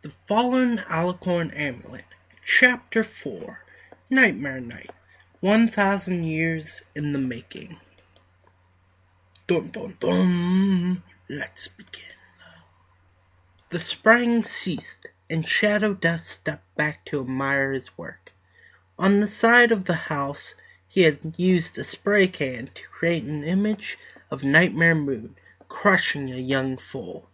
The Fallen Alicorn Amulet, Chapter 4, Nightmare Night, 1,000 Years in the Making. Dun dun dun, let's begin. The spraying ceased, and Shadow Death stepped back to admire his work. On the side of the house, he had used a spray can to create an image of Nightmare Moon crushing a young foal.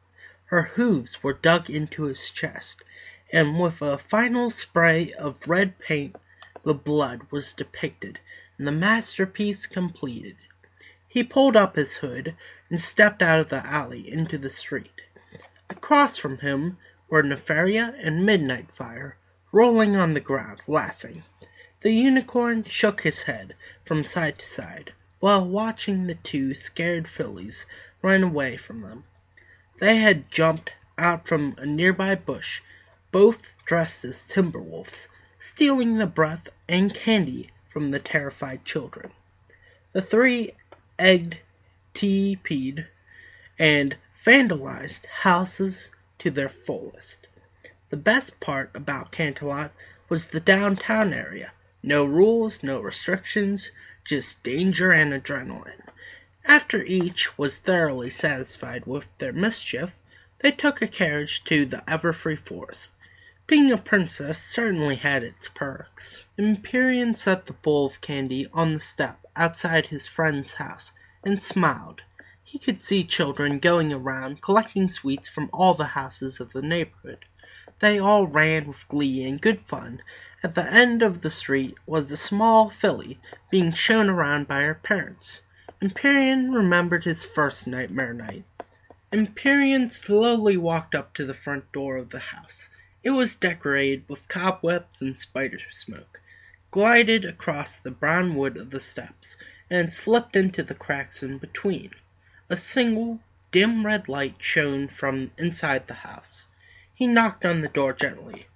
Her hooves were dug into his chest, and with a final spray of red paint, the blood was depicted, and the masterpiece completed. He pulled up his hood and stepped out of the alley into the street. Across from him were Nefaria and Midnight Fire, rolling on the ground, laughing. The unicorn shook his head from side to side, while watching the two scared fillies run away from them. They had jumped out from a nearby bush, both dressed as timber wolves, stealing the breath and candy from the terrified children. The three egged, TP'd, and vandalized houses to their fullest. The best part about Canterlot was the downtown area. No rules, no restrictions, just danger and adrenaline. After each was thoroughly satisfied with their mischief, they took a carriage to the Everfree Forest. Being a princess certainly had its perks. Empyrean set the bowl of candy on the step outside his friend's house and smiled. He could see children going around collecting sweets from all the houses of the neighborhood. They all ran with glee and good fun. At the end of the street was a small filly being shown around by her parents. Empyrean remembered his first nightmare night. Empyrean slowly walked up to the front door of the house. It was decorated with cobwebs and spider smoke, glided across the brown wood of the steps, and slipped into the cracks in between. A single, dim red light shone from inside the house. He knocked on the door gently.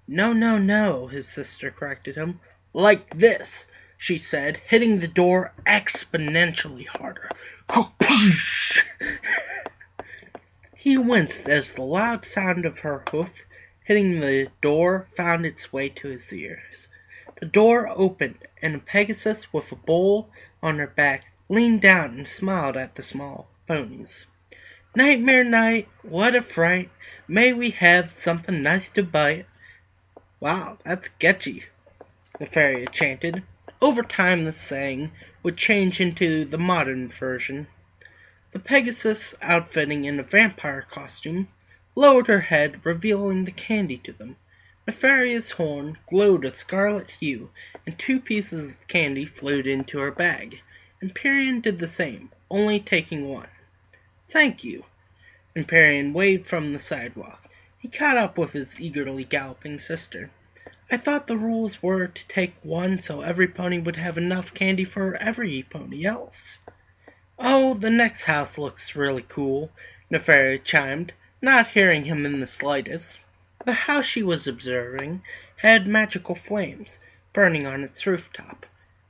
"No, no, no," his sister corrected him. "Like this," she said, hitting the door exponentially harder. He winced as the loud sound of her hoof hitting the door found its way to his ears. The door opened, and a Pegasus with a bowl on her back leaned down and smiled at the small ponies. "Nightmare night, what a fright! May we have something nice to bite?" "Wow, that's catchy," Nefaria chanted. Over time the saying would change into the modern version. The Pegasus, outfitting in a vampire costume, lowered her head, revealing the candy to them. Nefaria's horn glowed a scarlet hue, and 2 pieces of candy flew into her bag. Empyrean did the same, only taking 1. "Thank you." Empyrean waved from the sidewalk. He caught up with his eagerly galloping sister. "I thought the rules were to take 1 so every pony would have enough candy for every pony else." "Oh, the next house looks really cool," Nefaria chimed, not hearing him in the slightest. The house she was observing had magical flames burning on its rooftop,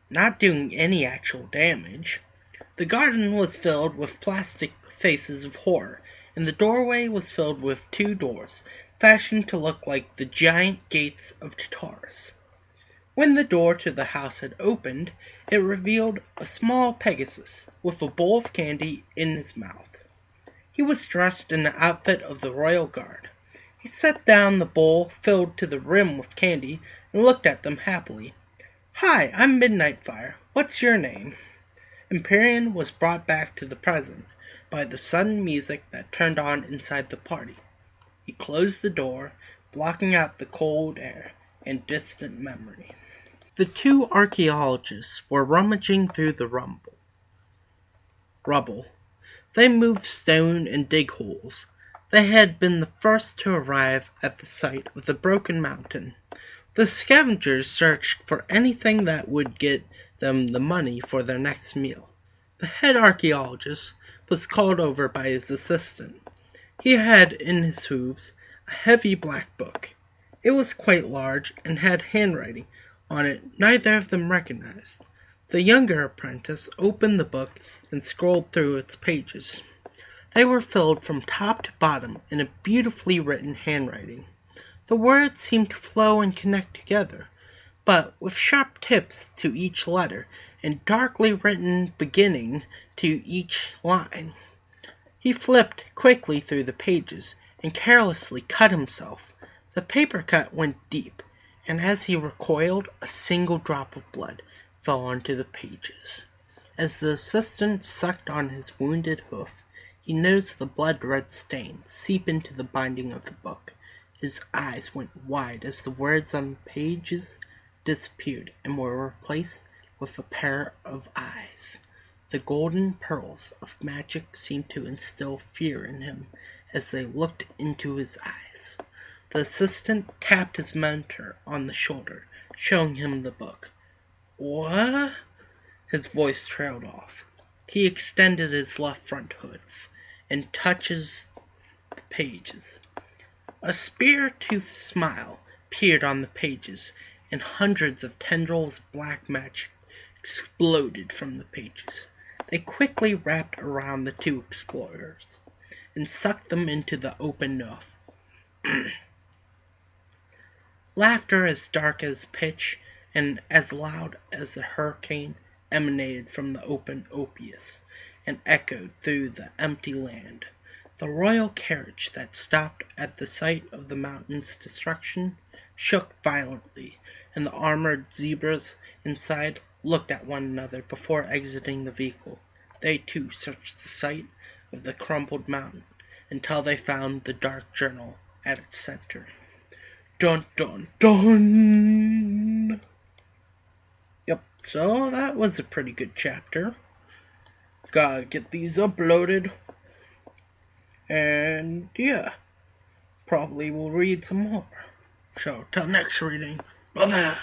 not doing any actual damage. The garden was filled with plastic faces of horror, and the doorway was filled with 2 doors, fashioned to look like the giant gates of Tartarus. When the door to the house had opened, it revealed a small Pegasus with a bowl of candy in his mouth. He was dressed in the outfit of the royal guard. He set down the bowl filled to the rim with candy and looked at them happily. "Hi, I'm Midnight Fire. What's your name?" Empyrean was brought back to the present by the sudden music that turned on inside the party. He closed the door, blocking out the cold air and distant memory. The 2 archaeologists were rummaging through the rubble. They moved stone and dig holes. They had been the first to arrive at the site of the broken mountain. The scavengers searched for anything that would get them the money for their next meal. The head archaeologist was called over by his assistant. He had in his hooves a heavy black book. It was quite large and had handwriting on it neither of them recognized. The younger apprentice opened the book and scrolled through its pages. They were filled from top to bottom in a beautifully written handwriting. The words seemed to flow and connect together, but with sharp tips to each letter and darkly written beginning to each line. He flipped quickly through the pages and carelessly cut himself. The paper cut went deep, and as he recoiled, a single drop of blood fell onto the pages. As the assistant sucked on his wounded hoof, he noticed the blood-red stain seep into the binding of the book. His eyes went wide as the words on the pages disappeared and were replaced with a pair of eyes. The golden pearls of magic seemed to instill fear in him as they looked into his eyes. The assistant tapped his mentor on the shoulder, showing him the book. "What?" His voice trailed off. He extended his left front hoof and touches the pages. A spear-toothed smile appeared on the pages, and hundreds of tendrils of black magic exploded from the pages. They quickly wrapped around the two explorers and sucked them into the open mouth. Laughter as dark as pitch and as loud as a hurricane emanated from the open opus and echoed through the empty land. The royal carriage that stopped at the sight of the mountain's destruction shook violently, and the armored zebras inside looked at one another before exiting the vehicle. They too searched the site of the crumpled mountain until they found the dark journal at its center. Dun dun dun! Yep, so that was a pretty good chapter. Gotta get these uploaded. And yeah, probably we'll read some more. So till next reading, bye bye.